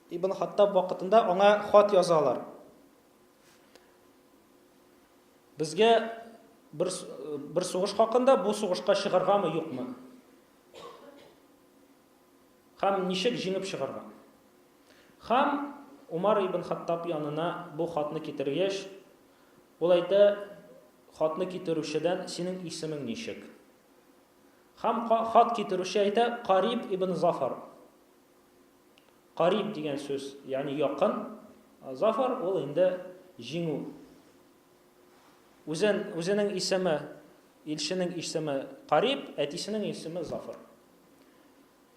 ибн Хаттаб вакытында аңа хат язалар. Безгә бер сугыш хакында, бу сугышка чыгаргамы, юкмы? Һәм ничек җиңеп чыгарга? Һәм Умар ибн Хаттаб янына бу хатны китергәч, ул әйтә, хатны китерүчедән синең исемең ничек? Һәм хат китерүче әйтә, Кариб ибн Зафар. Кариб дигән сүз, ягъни якын, Зафар ул инде җиңү. Үзенең исеме, илченең исеме Кариб, әтисенең исеме Зафар.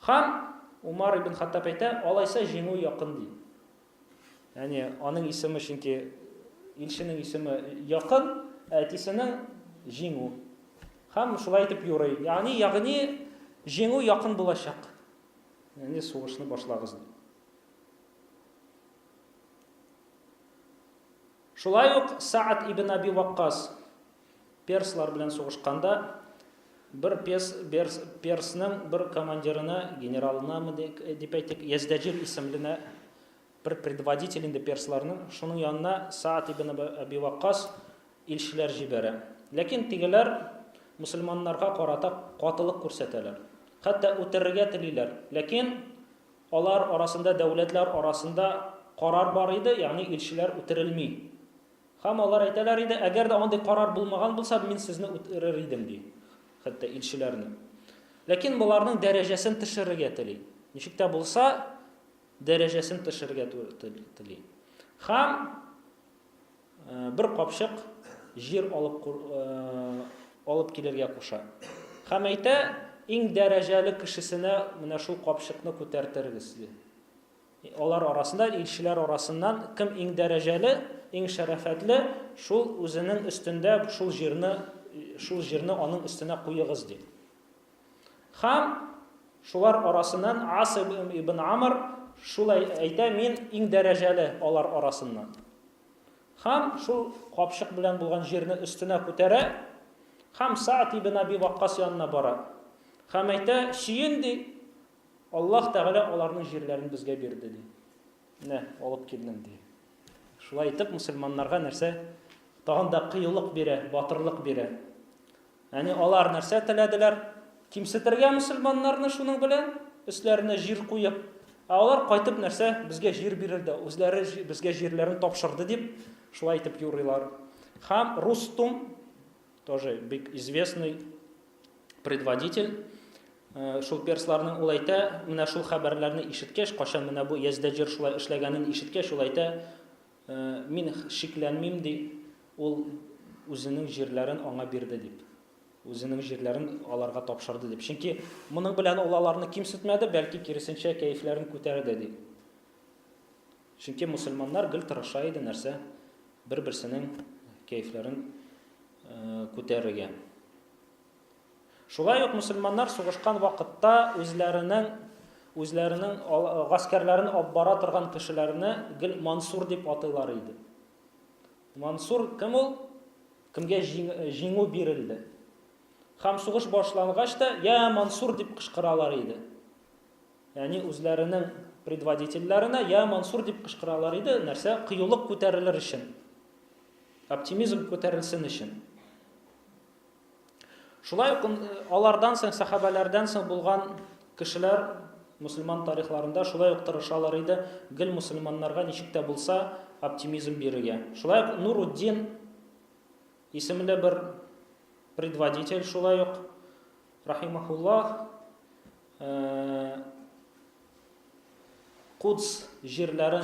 Һәм Умар ибн Хаттаб әйтә, алайса җиңү якын ди. Ягъни аның исеме, чөнки илченең исеме якын, әтисенең җиңү. Һәм шулай итеп юрый. Ягъни җиңү якын булачак. Ягъни сугышны башлагыз. Шулай ук Саад ибн Аби Ваккас перслар белән сугышканда бер персның бер командирына, генералына дип әйтик, Яздәҗир исемле бер предводитель инде персларның, шуның янына Саад ибн Аби Ваккас илчеләр җибәрә. Ләкин тигеләр мусламаннарга карата катылык күрсәтәләр. Хәтта үтерергә телиләр. Ләкин алар арасында, дәүләтләр арасында карар бар иде, ягъни илчеләр үтерелми. Һәм алар әйтәләр иде, әгәр дә андый карар булмаган булса, мин сезне үтерер идем ди. Хәтта илчеләрне. Ләкин буларның дәрәҗәсен төшерергә тели. Ничек тә булса, дәрәҗәсен төшерергә тели. Һәм бер капчык җир алып килергә куша. Һәм әйтә, иң дәрәҗәле кешесенә менә шул капчыкны күтәртерегез ди. Алар арасында, илчеләр арасыннан кем иң дәрәҗәле, иң шәрәфәтле, шул үзенең өстендә шул җирне аның өстенә куегыз ди. Һәм шулар арасыннан Ас ибн Амр шулай әйтә, мин иң дәрәҗәле алар арасыннан. Һәм шул капчык белән булган җирне өстенә күтәрә, һәм Саат ибн Аби Ваккас янына бара. Һәм әйтә, сөен ди, Аллаһ Тәгалә аларның җирләрен безгә бирде ди. Менә алып килдем ди. Шулай итеп мусламаннарга нәрсә? Тагын да кыюлык бирә, батырлык бирә. Яни алар нәрсә теләделәр? Кимсетергә мусламаннарны шуның белән өсләренә җир куеп, алар кайтып нәрсә? Безгә җир бирелде, үзләре безгә җирләрен тапшырды дип шулай итеп юрыйлар. Һәм Рустум, тоже бик известный предводитель, шул персларның ул әйтә, менә шул хәбәрләрне ишеткәч, кашан менә бу Яздәҗир шулай эшләгәнен ишеткәч, ул әйтә, мин шикләнмим ди, ул үзенең җирләрен аңа бирде дип. Үзенең җирләрен аларга тапшырды дип. Чөнки моның белән ул аларны кимсетмәде, бәлки киресенчә кәефләрен күтәрде ди. Чөнки мусламаннар гел тырыша иде нәрсә? Бер-берсенең кәефләрен күтәрергә. Шулай ук мусламаннар сугышкан вакытта үзләренең гаскәрләрен алып бара торган кешеләрне гел Мансур дип атыйлар иде. Мансур кем ул? Кемгә җиңү бирелде. Һәм сугыш башлангач та я Мансур дип кычкыралар иде. Ягъни үзләренең предводительләренә я Мансур дип кычкыралар иде, нәрсә? Кыюлык күтәрелер өчен. Оптимизм күтәрелсен өчен. Шулай ук алардан соң, сахабалардан соң булган кешеләр мусламан тарихларында шулай ук тырышалар иде, гел мусламаннарга ничек тә булса оптимизм бирергә. Шулай ук Нуруддин исемле бер предводитель шулай ук рахимахуллах Кудс җирләрен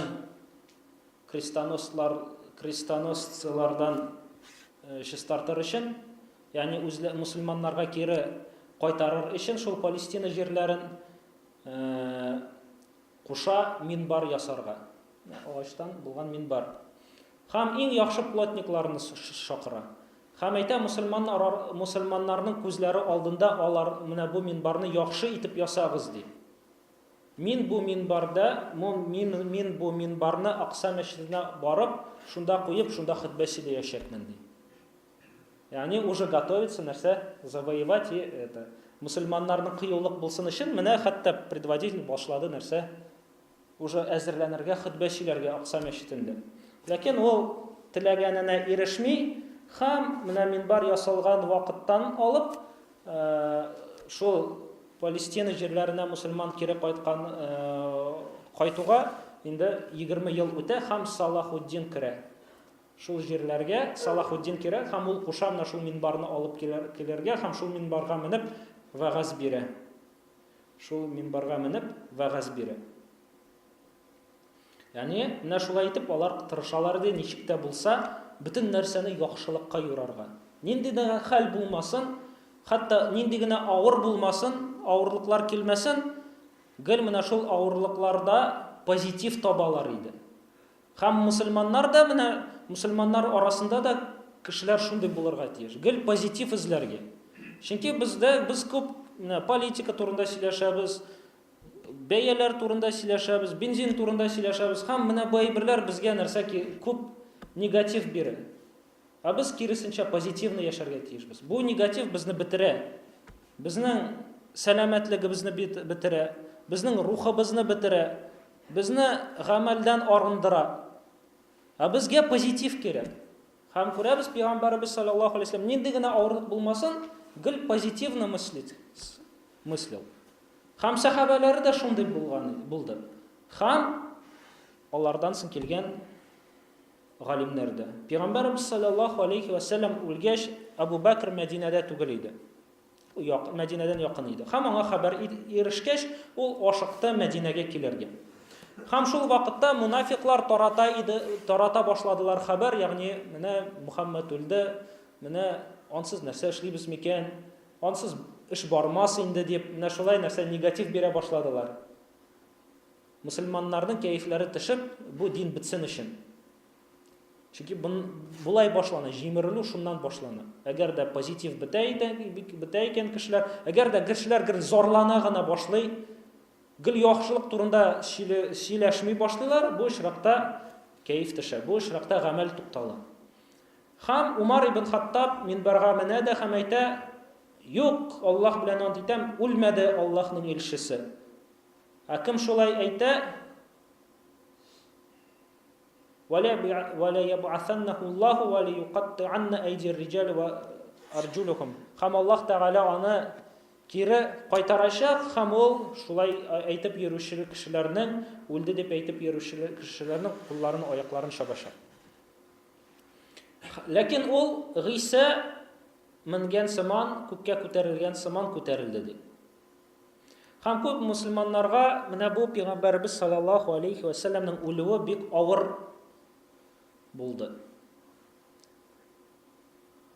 крестоносцылардан чистартыр өчен, ягъни мусламаннарга кире кайтарыр өчен шул Палестина җирләрен куша минбар ясарга. Агачтан булган минбар. Һәм иң яхшы плотникларны шакыра. Һәм әйтә, мусламаннарның күзләре алдында алар менә бу минбарны яхшы итеп ясагыз ди. Мин бу минбарны Акса мәчетенә барып, шунда куеп, шунда хутбә сөйләячәкмен ди. Ягъни уже готовится нәрсә? Завоевать это. Мусламаннарның кыюлык булсын өчен менә хәтта предводитель башлады нәрсә? Уже әзерләнергә, хутбә сөйләргә Акса мәчетендә. Ләкин ул теләгәненә ирешми, һәм менә минбар ясалган вакыттан алып, шул Палестина җирләренә мусламан кире кайтуга инде 20 ел үтә, һәм Салахуддин керә. Шул җирләргә Салахуддин кирә, һәм ул куша менә шул минбарны алып килергә, һәм шул минбарга менеп вәгазь бирә. Шул минбарга менеп вәгазь бирә. Ягъни менә шулай итеп алар тырышалар ди, ничек тә булса бөтен нәрсәне яхшылыкка юрарга. Нинди дә хәл булмасын, хәтта нинди генә авыр булмасын, авырлыклар килмәсен, гел менә шул авырлыкларда позитив табалар иде. Һәм мусламаннар да менә мусламаннар арасында да кешеләр шундый булырга тиеш. Гел позитив эзләргә. Чөнки без күп политика турында сөйләшәбез, бәяләр турында сөйләшәбез, бензин турында сөйләшәбез, һәм менә бу әйберләр безгә нәрсә күп негатив бирә. Ә без киресенчә позитивны яшәргә тиешбез. Бу негатив безне бетерә. Безнең сәламәтлегебезне бетерә, безнең рухыбызны бетерә, безне гамәлдән арындыра. Ә безгә позитив кирәк. Һәм күрәбез, Пәйгамбәрбез саллаллаһу алейһи ва саллям нинди генә авырлык булмасын, гел позитивны мыслил. Һәм сахабалары да шундый булды. Һәм алардан соң килгән галимнәр дә. Пәйгамбәрбез саллаллаһу алейһи ва саллям үлгәч, Абу Бәкр Мәдинәдә түгел иде. Мәдинәдән якын иде. Һәм аңа хәбәр ирешкәч, ул ашыкты Мәдинәгә килергә. Һәм шул вакытта мунафиклар тарата башладылар хәбәр, ягъни менә Мөхәммәд үлде, менә ансыз нәрсә эшлибез микән? Ансыз эш бармас инде дип, менә шулай нәрсә негатив бирә башладылар. Мөселманнарның кәефләре төшеп, бу дин бетсен өчен. Чөнки булай башлана, җимерелү шуннан башлана. Әгәр дә позитив бетә икән кешеләр, әгәр дә кешеләр гел зарлана гына башлый, гел яхшылык турында сөйләшми башлыйлар, бу очракта кәеф төшә, бу очракта гамәл туктала. Һәм Умар ибн Хаттаб минбәргә менә дә һәм әйтә: "Юк, Аллаһ белән ант итәм, үлмәде Аллаһның илчесе." Кем шулай әйтә? وَلَا يَبْعَثَنَّهُ اللَّهُ وَلَيُقَطِّعَنَّ أَيْدِيَ الرِّجَالِ وَأَرْجُلَهُم. Һәм Аллаһ Тәгалә аны кире кайтарачак, һәм ул шулай әйтеп йөрүче кешеләрнең, үлде дип әйтеп йөрүче кешеләрнең кулларын, аякларын шабачак. Ләкин ул Гыйса менгән сыман, күккә күтәрелгән сыман күтәрелде ди. Һәм күп мусламаннарга менә бу Пәйгамбәрбез саллаллаһу алейхи ва салламның үлүе бик авыр булды.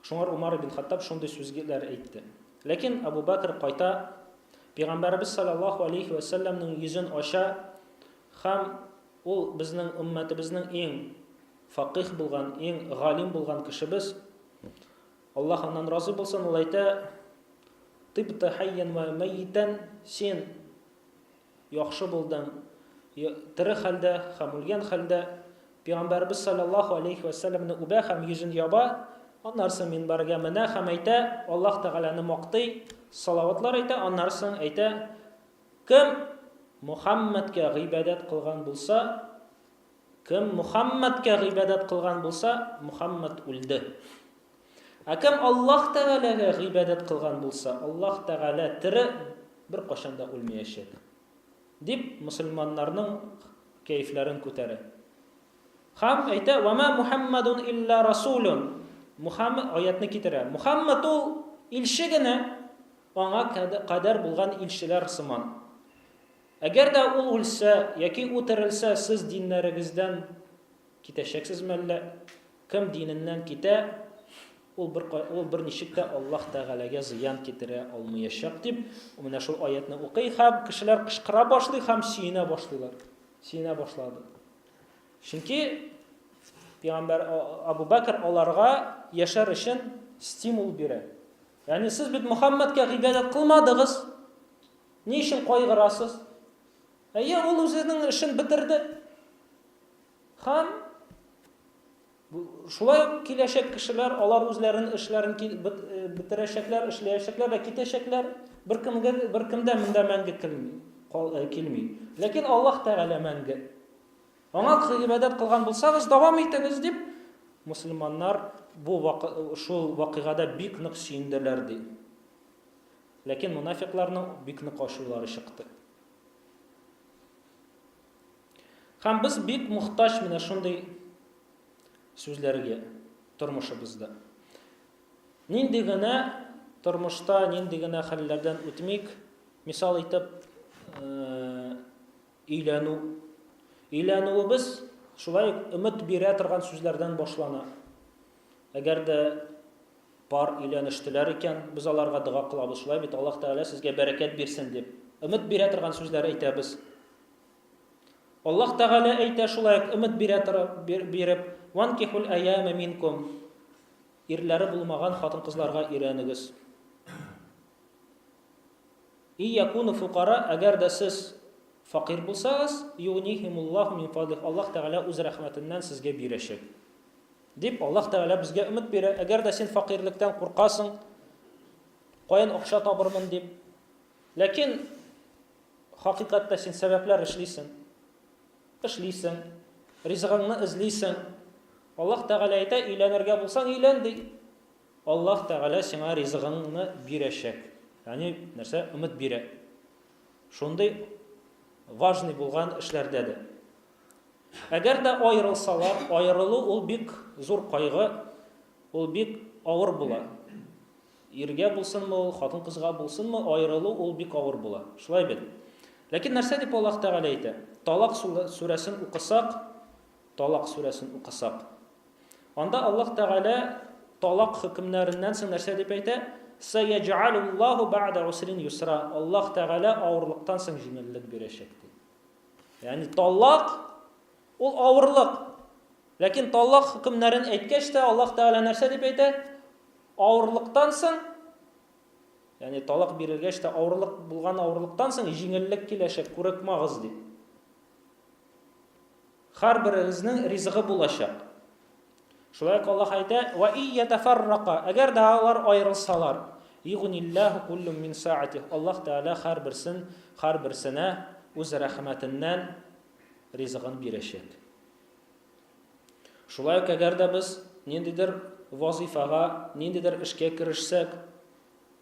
Шуңар Умар ибн Хаттаб шундый сүзләр әйтте. Ләкин Абу Бакр кайта Пәйгамбәрбез саллаллаһу алейхи ва салламның йөзен ача, һәм ул безнең умматыбызның иң фақих булган, иң галим булган кешебез. Аллаһ аннан разы булсын, ул әйтә: "Тибта хайян ва мәйтан", син яхшы булдың тире хәлдә һәм үлгән хәлдә. Пәйгамбәрбез саллаллаһу алейхи ва салламны үбә һәм йөзен яба, аннарсын минбәргә менә һәм әйтә, Аллаһ Тәгаләне мактый, салаватлар әйтә, аннарсын әйтә: "Кем Мухаммадка гыйбадат кылган булса, Мухаммад үлде. Кем Аллаһ Тәгаләгә гыйбадат кылган булса, Аллаһ Тәгалә тире, бер кашан да үлмәячәк", дип мусламаннарның кәефләрен күтәрә. Һәм әйтә: "Ва ма Мухаммадун илля расулун". Мухаммад аятны китерә. Мухаммад ул илче генә, аңа кадәр булган илчеләр сыман. Әгәр дә ул үлсә яки үтерелсә, сез диннәрегездән китәчәксезме әллә? Кем диненнән китә, ул бер ничек тә Аллаһ Тәгаләгә зыян китерә алмаячак дип, менә шул аятны укый һәм кешеләр кычкыра башлый һәм сөенә башлыйлар. Сөенә башлады. Чөнки Пәйгамбәр Абу Бакр аларга яшәр өчен стимул бирә. Ягъни сез бит Мухаммадка гыйбадат кылмадыгыз. Ни өчен кайгырасыз? Ул үзенең эшен битерде. Һәм шулай киләчәк кешеләр, алар үзләренең эшләрен битерәчәкләр, эшләячәкләр ва китәчәкләр, беркемдә монда мәңге килми. Ләкин Аллаһ Тәгалә мәңге. Аңа гыйбадат кылган булсагыз, дәвам итегез дип, мусламаннар шул вакыйгада бик нык сөенделәр ди. Ләкин мунафикларның бик нык ачулары чыкты. Һәм без бик мохтаҗ менә шундый сүзләргә тормышыбызда. Нинди генә тормышта, нинди генә хәлләрдән үтмик, мисал итеп, Өйләнүебез шулай өмет бирә торган сүзләрдән башлана. Әгәр дә пар өйләнештеләр икән, без аларга дуа кылабыз, шулай бит Аллаһ Тәгалә сезгә бәрәкәт бирсен дип. Өмет бирә торган сүзләр әйтәбез. Аллаһ Тәгалә әйтә шулай өмет биреп: "Ванкихул аяма минкум", ирләре булмаган хатын-кызларга өйрәнегез. "И якуну фуқара", әгәр дә сез фақир булсагыз, "Юнихимуллаху мин фадлих", Аллаһ Тәгалә үз рәхмәтеннән сезгә бирәчәк. Дип Аллаһ Тәгалә безгә өмет бирә. Әгәр дә син фақирлектән куркасың, каян акча табырмын дип. Ләкин хакыйкатьтә син сәбәпләр эшлисең, ризыгыңны эзлисең. Аллаһ Тәгалә әйтә: "Өйләнергә булсаң, өйлән" ди. Аллаһ Тәгалә сиңа ризыгыңны бирәчәк. Ягъни нәрсә? Өмет бирә. Шундый важный булган эшләрдә. Әгәр дә аерылсалар, аерылу ул бик зур кайгы, ул бик авыр була. Иргә булсынмы ул, хатын-кызга булсынмы, аерылу ул бик авыр була. Шулай бит. Ләкин нәрсә дип Аллаһ Тәгалә әйтә? Талак сүрәсен укысак, анда Аллаһ Тәгалә талак хөкемнәреннән соң нәрсә дип әйтә? Саяджалуллаху ба'да усрин юсра. Аллаһ Тәгалә авырлыктан соң җиңеллек бирәчәк. Ягъни таллак ул авырлык. Ләкин таллак хөкемнәрен әйткәч тә Аллаһ Тәгалә нәрсә дип әйтә? Авырлыктан соң, ягъни талак бирелгәч тә авырлык булган авырлыктан соң җиңеллек киләчәк, күрекмәгез дип. Һәрберегезнең ризыгы булачак. Шулай ук Аллаһ әйтә: "Ва иятафаррака", әгәр дә алар аерылсалар, "Игуниллаху куллум мин саатих", Аллаһ Тәгалә һәрберсенә үз рәхмәтеннән ризыгын бирәчәк. Шулай ук әгәр дә без ниндидер вазифага, ниндидер эшкә керешсәк,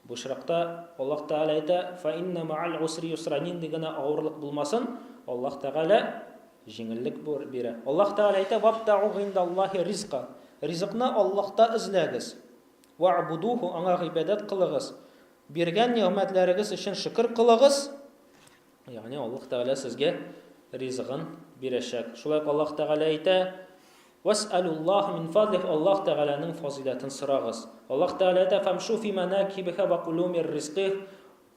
бу очракта Аллаһ Тәгалә әйтә: "Фа инна ма'ал усри юсра", нинди генә авырлык булмасын, Аллаһ Тәгалә җиңеллек бирә. Аллаһ Тәгалә әйтә: "Вабтагу индаллахи ризка", ризыкны Аллаһта эзләгез. "Ва'будуху", аңа гыйбадат кылыгыз. Биргән ниъмәтләрегез өчен шөкр кылыгыз. Ягъни Аллаһ Тәгалә сезгә ризыгын бирәчәк. Шулай ук Аллаһ Тәгалә әйтә: "Вас'алуллаһ мин фадлих", Аллаһ Тәгаләнең фазилатын сорагыз. Аллаһ Тәгалә әйтә: "Фамшу фи манакибиха ва кулу мир ризқих",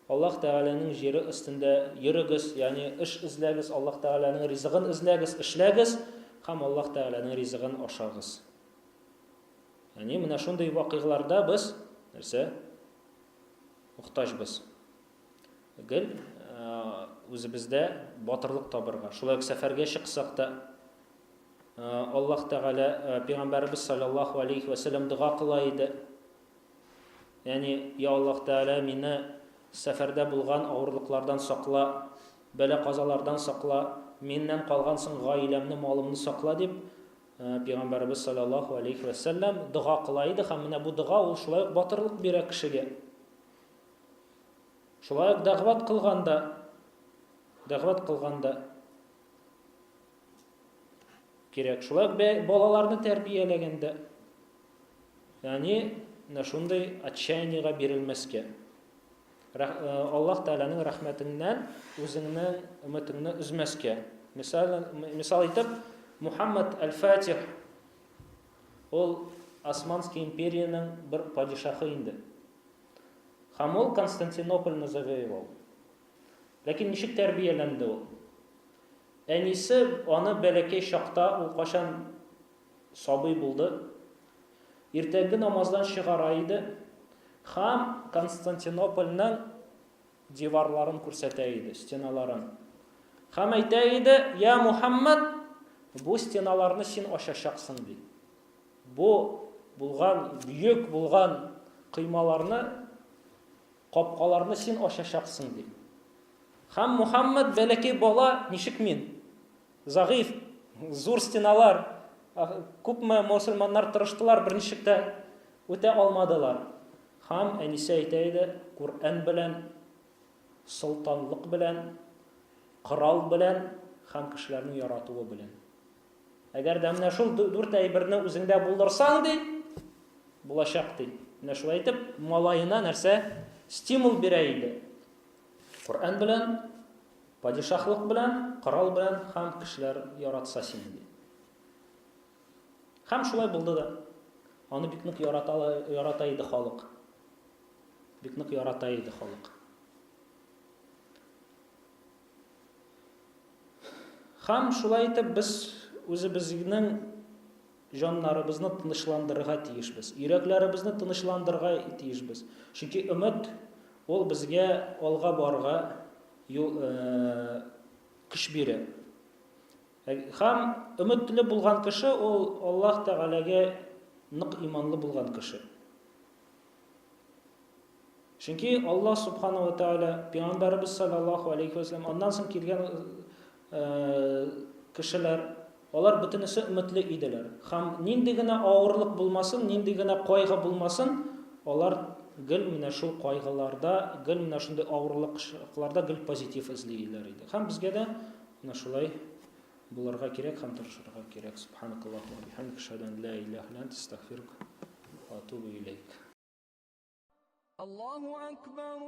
Аллаһ Тәгаләнең җире өстендә йөрегез, ягъни эш эзләгез, Аллаһ Тәгаләнең ризыгын эзләгез, эшләгез һәм Аллаһ Тәгаләнең ризыгын ашагыз. Ягъни менә шундый вакыйгаларда без нәрсә? Мохтаҗбыз. Гел үзебездә батырлык табырга. Шулай ук сәфәргә чыксак та Аллаһ Тәгалә Пәйгамбәрбез саллаллаһу алейхи ва саллям дуга кыла иде. Ягъни: "Я Аллаһ Тәгалә, мине сәфәрдә булган авырлыклардан сакла, бәла-казалардан сакла, миннән калган соң гаиләмне, малымны сакла", дип Пәйгамбәрбез саллаллаһу алейхи ва саллям дуга кыла иде. Һәм менә бу дуга ул шулай ук батырлык бирә кешегә. Шулай ук дәгъват кылганда кирәк. Шулай ук балаларны тәрбияләгәндә, ягъни шундай отчаяниегә бирелмәскә. Аллаһ Тәгаләнең рәхмәтеннән үзеңнең өметеңне үзмәскә. Мисал итеп, Мухаммад аль-Фатих, ул Османский империяның бер падишаһы инде. Һәм ул Константинопольне завоевал. Ләкин ничек тәрбияләнде ул? Әнисе аны бәләкәй чакта, ул кашан сабый булды, иртәнге намаздан чыгара иде һәм Константинопольның диварларын күрсәтә иде, стеналарын. Һәм әйтә иде: "Я Мухаммад, бу стеналарны син ачачаксың", ди. Бу булган, бүйек булган кыймаларны, капкаларны син ачачаксың, ди. Һәм Мухаммад бәләкәй бала, ничек мин? Загыйф, зур стеналар. Күпме мусульманнар тырыштылар, берничек тә үтә алмадылар. Һәм әнисе әйтә иде: "Куръан белән, султанлык белән, корал белән һәм кешеләрне яратуы белән. Әгәр дә менә шул дүрт әйберне үзеңдә булдырсаң, ди, булачак", ди. Менә шулай итеп, малаена нәрсә? Стимул бирә иде. Куръан белән, падишаһлык белән, корал белән һәм кешеләр яратса син, ди. Һәм шулай булды да. Аны бик нык ярата иде халык. Бик нык ярата иде халык. Һәм шулай итеп без үзебезнең җаннарыбызны тынычландырырга тиешбез. Йөрәкләребезне тынычландырырга тиешбез. Чөнки өмет ул безгә алга барырга көч бирә. Һәм өметле булган кеше ул Аллаһ Тәгаләгә нык иманлы булган кеше. Чөнки Аллаһ Субханаһу ва Тәгалә Пәйгамбәрбез саллаллаһу алейхи ва саллям аннан соң килгән кешеләр, алар бөтенесе өметле иделәр. Һәм нинди генә авырлык булмасын, нинди генә кайгы булмасын, алар гел менә шул кайгыларда, гел менә шундый авырлыкларда гел позитив эзлиләр иде. Һәм безгә дә менә шулай булырга кирәк һәм тырышырга кирәк. Субханаkallahu ва бихамдика, ашһаду ан ла илаха илля анта, астагфирука ва атубу илейк. Аллаһу акбар.